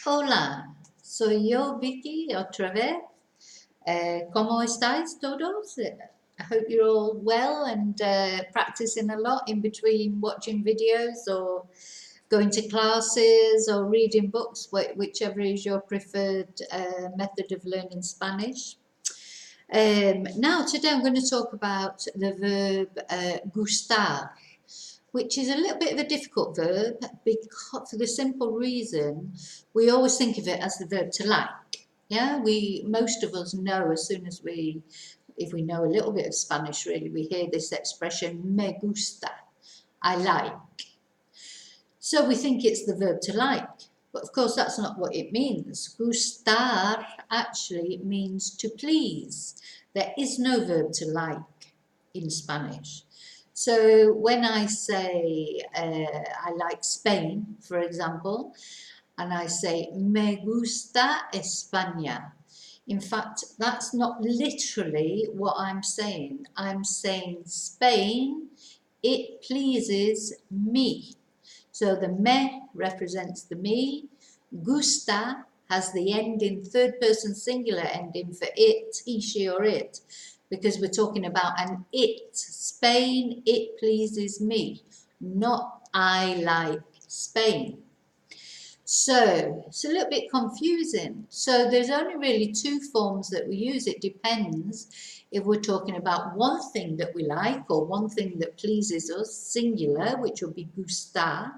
Hola, soy yo, Vicky, otra vez. ¿Cómo estáis todos? I hope you're all well and practicing a lot in between watching videos or going to classes or reading books, whichever is your preferred method of learning Spanish. Now, today I'm going to talk about the verb gustar, which is a little bit of a difficult verb because, for the simple reason we always think of it as the verb to like. Yeah, most of us know as soon as if we know a little bit of Spanish, really, we hear this expression, me gusta, I like. So we think it's the verb to like, but of course that's not what it means. Gustar actually means to please. There is no verb to like in Spanish. So when I say I like Spain, for example, and I say me gusta España, in fact, that's not literally what I'm saying. I'm saying Spain, it pleases me. So the me represents the me. Gusta has the ending, third person singular ending for it, he, she, or it, because we're talking about an it. Spain, it pleases me, not I like Spain. So it's a little bit confusing. So there's only really two forms that we use. It depends if we're talking about one thing that we like or one thing that pleases us, singular, which would be gusta,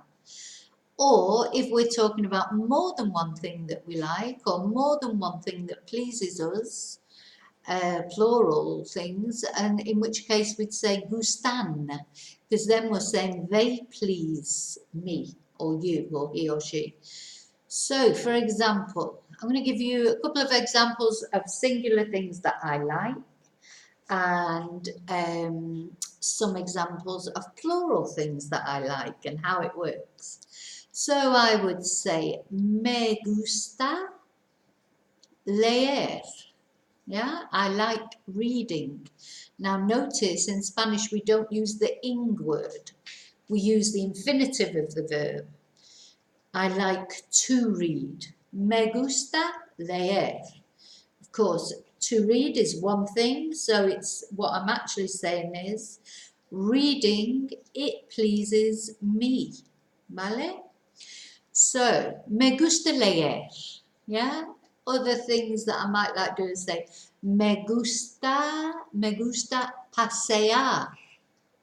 or if we're talking about more than one thing that we like or more than one thing that pleases us, plural things, and in which case we'd say gustan, because then we're saying they please me or you or he or she. So, for example, I'm going to give you a couple of examples of singular things that I like and some examples of plural things that I like and how it works. So I would say, me gusta leer. Yeah, I like reading. Now notice in Spanish we don't use the ing word. We use the infinitive of the verb. I like to read. Me gusta leer. Of course, to read is one thing, so it's what I'm actually saying is reading, it pleases me. ¿Vale? So, me gusta leer. Yeah? Other things that I might like to do is say, me gusta pasear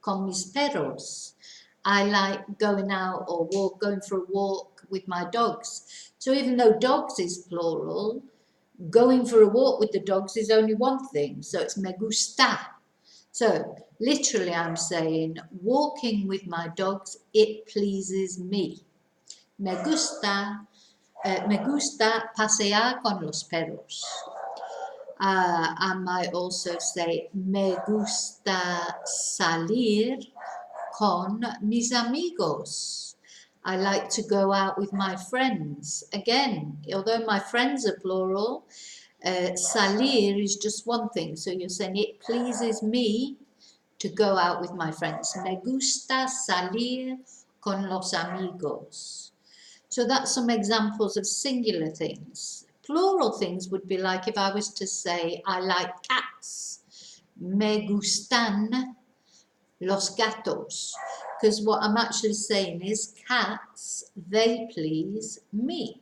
con mis perros. I like going out or going for a walk with my dogs. So even though dogs is plural, going for a walk with the dogs is only one thing. So it's me gusta. So literally I'm saying walking with my dogs, it pleases me. Me gusta pasear con los perros. I might also say, me gusta salir con mis amigos. I like to go out with my friends. Again, although my friends are plural, salir is just one thing. So you're saying it pleases me to go out with my friends. Me gusta salir con los amigos. So that's some examples of singular things. Plural things would be like if I was to say, I like cats. Me gustan los gatos. Because what I'm actually saying is cats, they please me.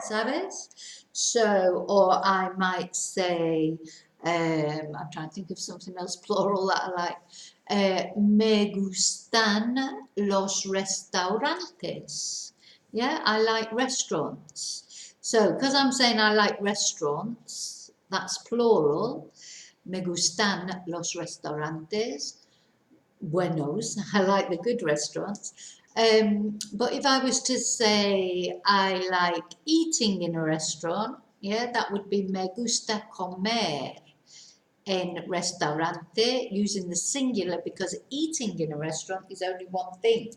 ¿Sabes? So, or I might say, I'm trying to think of something else plural that I like. Me gustan los restaurantes. Yeah, I like restaurants. So, because I'm saying I like restaurants, that's plural. Me gustan los restaurantes. Buenos, I like the good restaurants. But if I was to say I like eating in a restaurant, yeah, that would be me gusta comer en restaurante, using the singular because eating in a restaurant is only one thing.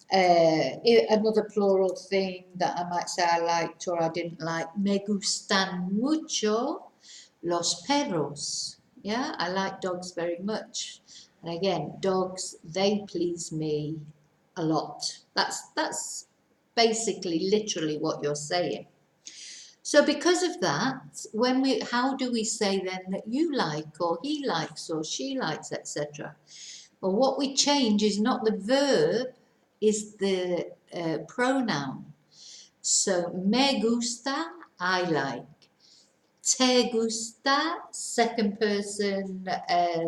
Another plural thing that I might say I liked or I didn't like, me gustan mucho los perros. Yeah, I like dogs very much. And again, dogs, they please me a lot. That's basically literally what you're saying. So because of that, how do we say then that you like, or he likes, or she likes, etc.? Well, what we change is not the verb, is the pronoun. So me gusta, I like. Te gusta, second person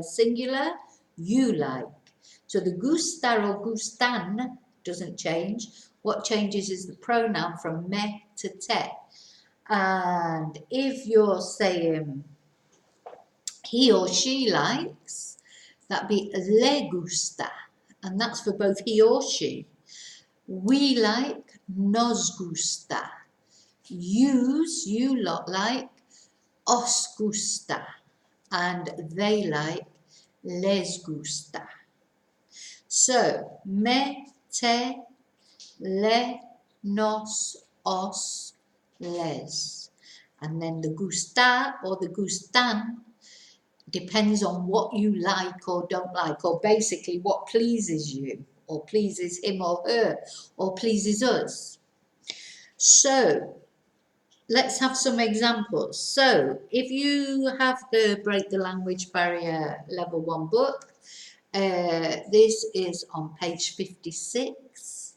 singular, you like. So the gustar or gustan doesn't change. What changes is the pronoun from me to te. And if you're saying he or she likes, that'd be le gusta, and that's for both he or she. We like, nos gusta. You lot like, os gusta, and they like, les gusta. So, me, te, le, nos, os, les. And then the gusta or the gustan depends on what you like or don't like, or basically what pleases you, or pleases him or her, or pleases us. So, let's have some examples. So, if you have the Break the Language Barrier Level 1 book, this is on page 56.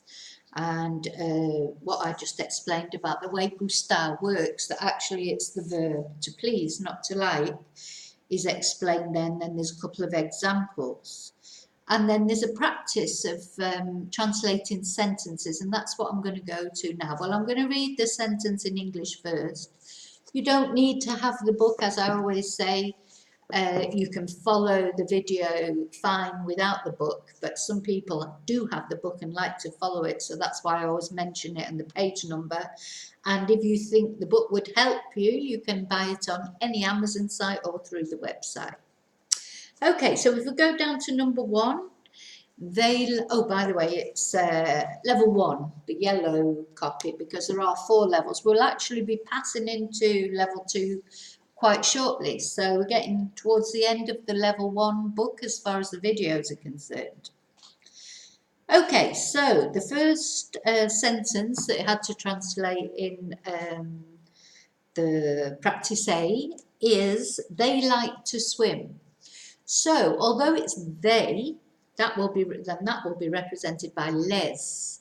And what I just explained about the way gustar works, that actually it's the verb to please, not to like, is explained then. Then there's a couple of examples. And then there's a practice of translating sentences, and that's what I'm going to go to now. Well, I'm going to read the sentence in English first. You don't need to have the book, as I always say. You can follow the video fine without the book, but some people do have the book and like to follow it, so that's why I always mention it and the page number. And if you think the book would help you, you can buy it on any Amazon site or through the website. Okay, so if we go down to number 1, oh, by the way, it's level 1, the yellow copy, because there are 4 levels. We'll actually be passing into level 2 quite shortly. So we're getting towards the end of the level 1 book as far as the videos are concerned. Okay, so the first sentence that it had to translate in the practice A is, they like to swim. So, although it's they, that will be represented by les.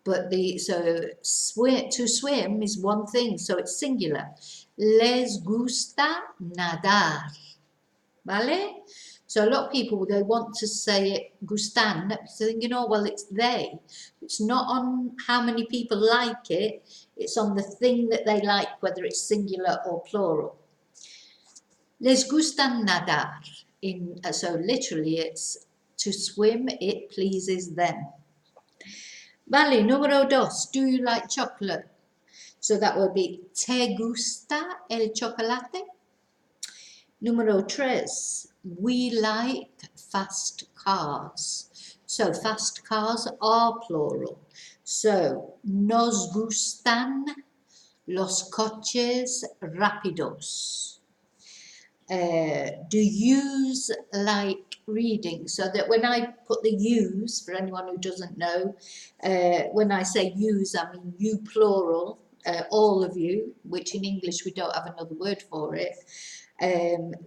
But to swim is one thing, so it's singular. Les gusta nadar. Vale? So a lot of people, they want to say it gustan, thinking, oh, well, it's they. It's not on how many people like it, it's on the thing that they like, whether it's singular or plural. Les gustan nadar. So literally it's to swim, it pleases them. Vale, número 2, do you like chocolate? So that would be, ¿te gusta el chocolate? Número 3, we like fast cars. So fast cars are plural. So, nos gustan los coches rápidos. Do yous like reading? So that when I put the yous, for anyone who doesn't know, when I say yous, I mean you plural, all of you, which in English we don't have another word for it.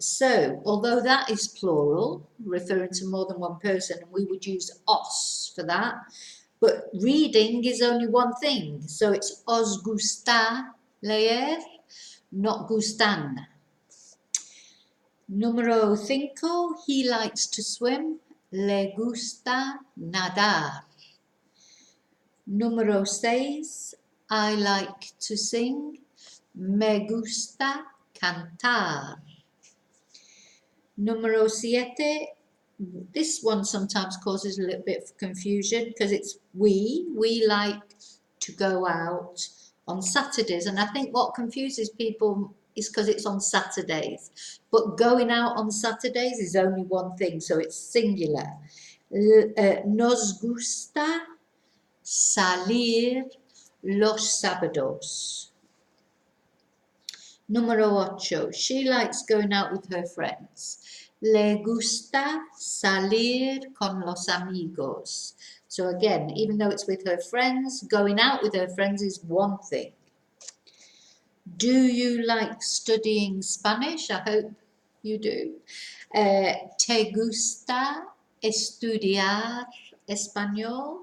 So, although that is plural, referring to more than one person, and we would use os for that, but reading is only one thing. So it's os gusta leer, not gustan. Número 5, he likes to swim, le gusta nadar. Número 6, I like to sing, me gusta cantar. Número 7, this one sometimes causes a little bit of confusion because it's we like to go out on Saturdays, and I think what confuses people is because it's on Saturdays, but going out on Saturdays is only one thing, so it's singular. Nos gusta salir los sábados. Número 8, she likes going out with her friends. Le gusta salir con los amigos. So again, even though it's with her friends, going out with her friends is one thing. Do you like studying Spanish? I hope you do. ¿Te gusta estudiar español?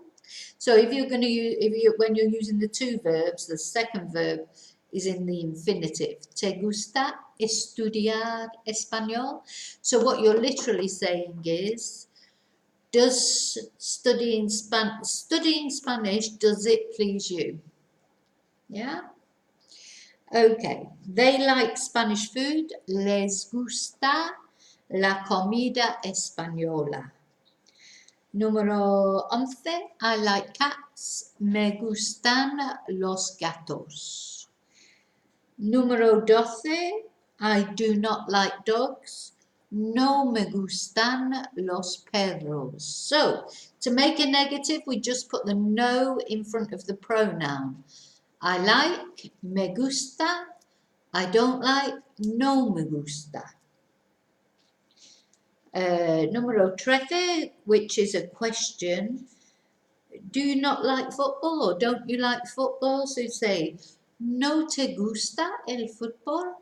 So if you're going to use, when you're using the two verbs, the second verb is in the infinitive. ¿Te gusta estudiar español? So what you're literally saying is, does studying Spanish, does it please you? Yeah? Okay. They like Spanish food. Les gusta la comida española. Número 11. I like cats. Me gustan los gatos. Número 12. I do not like dogs. No me gustan los perros. So, to make a negative, we just put the no in front of the pronoun. I like, me gusta. I don't like, no me gusta. Número 13, which is a question. Do you not like football or don't you like football? So you say, no te gusta el fútbol.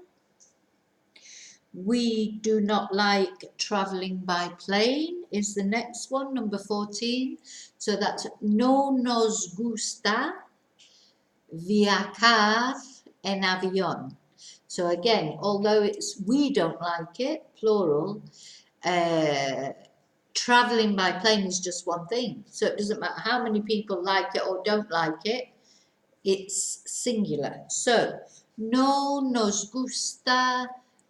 We do not like traveling by plane is the next one, number 14. So that's no nos gusta viajar en avión. So again, although it's we don't like it, plural, traveling by plane is just one thing. So it doesn't matter how many people like it or don't like it, it's singular. So, no nos gusta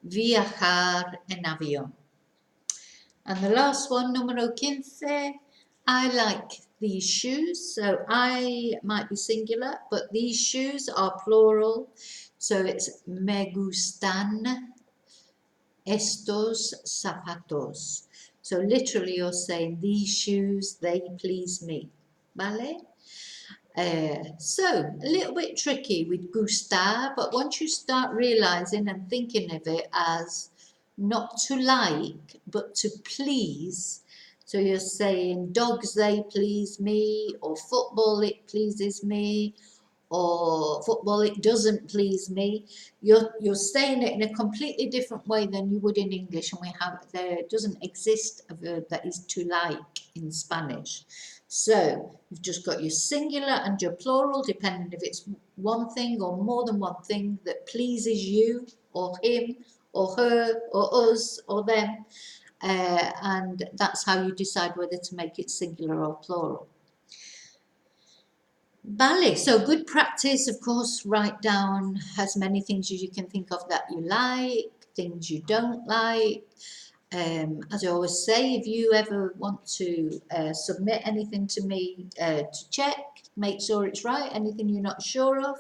viajar en avión. And the last one, número 15, I like these shoes. So I might be singular, but these shoes are plural. So it's me gustan estos zapatos. So literally you're saying these shoes, they please me. Vale? So a little bit tricky with gustar, but once you start realizing and thinking of it as not to like, but to please. So you're saying dogs, they please me, or football, it pleases me, or football, it doesn't please me. You're saying it in a completely different way than you would in English, and there doesn't exist a verb that is to like in Spanish. So you've just got your singular and your plural, depending if it's one thing or more than one thing that pleases you or him or her or us or them, and that's how you decide whether to make it singular or plural. Vale, so good practice, of course, write down as many things as you can think of that you like, things you don't like. As I always say, if you ever want to submit anything to me to check, make sure it's right, anything you're not sure of,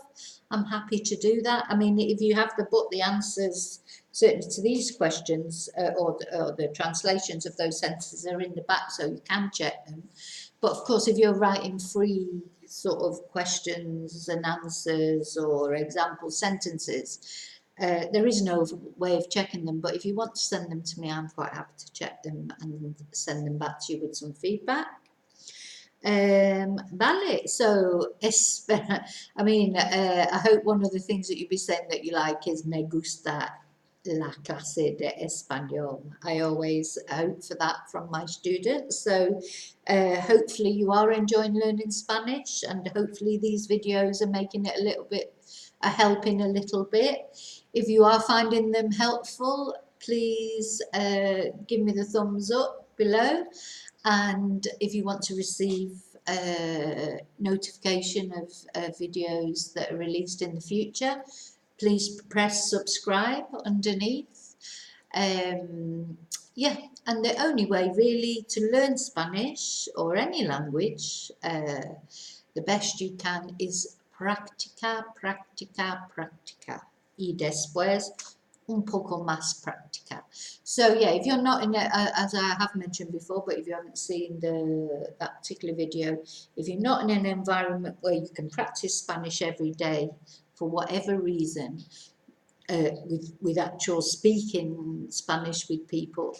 I'm happy to do that. I mean, if you have the book, the answers certainly to these questions or the translations of those sentences are in the back, so you can check them. But of course, if you're writing free sort of questions and answers or example sentences, there is no way of checking them, but if you want to send them to me, I'm quite happy to check them and send them back to you with some feedback. Vale, so I mean, I hope one of the things that you'll be saying that you like is me gusta la clase de español. I always hope for that from my students. So hopefully you are enjoying learning Spanish, and hopefully these videos are making it a little bit, helping a little bit. If you are finding them helpful, please give me the thumbs up below. And if you want to receive notification of videos that are released in the future, please press subscribe underneath. Yeah, and the only way really to learn Spanish or any language, the best you can is practica, practica, practica. Y después un poco más práctica. So yeah, if you're not in a, as I have mentioned before, but if you haven't seen that particular video, if you're not in an environment where you can practice Spanish every day for whatever reason, with actual speaking Spanish with people,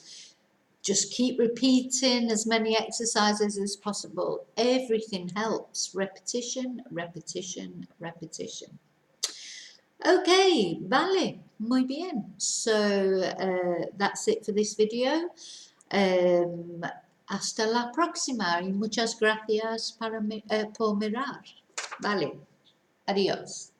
Just keep repeating as many exercises as possible. Everything helps. Repetition, repetition, repetition. Okay, vale, muy bien. So that's it for this video. Hasta la próxima y muchas gracias por mirar. Vale, adiós.